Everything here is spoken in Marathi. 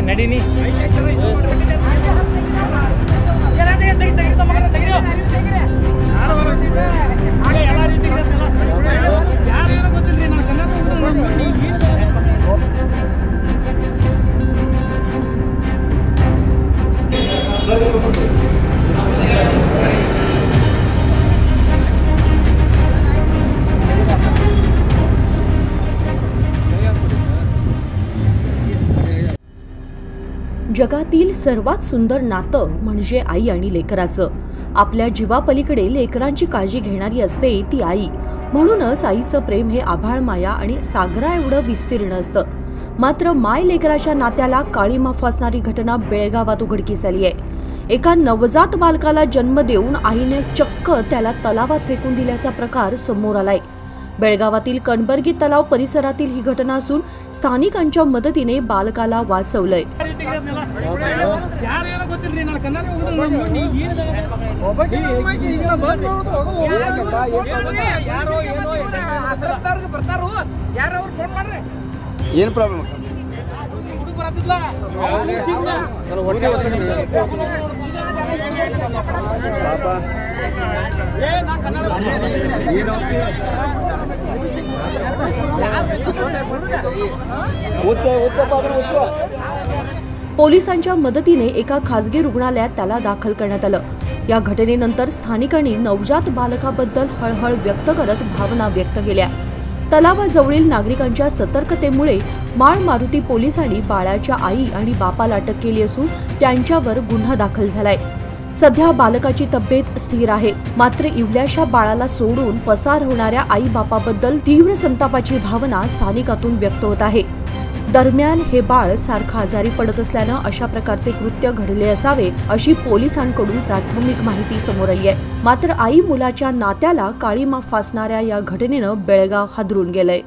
ನಡೀನಿ जगातील सर्वात सुंदर नातं म्हणजे आई आणि लेकराचं. आपल्या जीवापलीकडे लेकरांची काळजी घेणारी असते ती आई. म्हणूनच आईचं प्रेम हे आभाळ माया आणि सागरा एवढं विस्तीर्ण असतं. मात्र माय लेकराच्या नात्याला काळीमा फासणारी घटना बेळगावात उघडकीस आली आहे. एका नवजात बालकाला जन्म देऊन आईने चक्क त्याला तलावात फेकून दिल्याचा प्रकार समोर आलाय. बेळगावातील कणबर्गी तलाव परिसरातील ही घटना असून स्थानिकांच्या मदतीने बालकाला वाचवलंय. पोलिसांच्या मदतीने एका खासगी रुग्णालयात त्याला दाखल करण्यात आलं. या घटनेनंतर स्थानिकांनी नवजात बालकाबद्दल हळहळ व्यक्त करत भावना व्यक्त केल्या. तलावाजवळील नागरिकांच्या सतर्कतेमुळे माळ मारुती पोलिसांनी बाळाच्या आई आणि बापाला अटक केली असून त्यांच्यावर गुन्हा दाखल झालाय. सध्या बालकाची तब्येत स्थिर आहे. मात्र इवल्याशा बाळाला सोडून पसार होणाऱ्या आई बापाबद्दल तीव्र संतापाची भावना स्थानिकातून व्यक्त होत आहे. दरम्यान हे बाळ सारखं आजारी पडत असल्यानं अशा प्रकारचे कृत्य घडले असावे अशी पोलिसांकडून प्राथमिक माहिती समोर आली आहे. मात्र आई मुलाच्या नात्याला काळीमा फासणाऱ्या या घटनेनं बेळगाव हादरून गेलंय.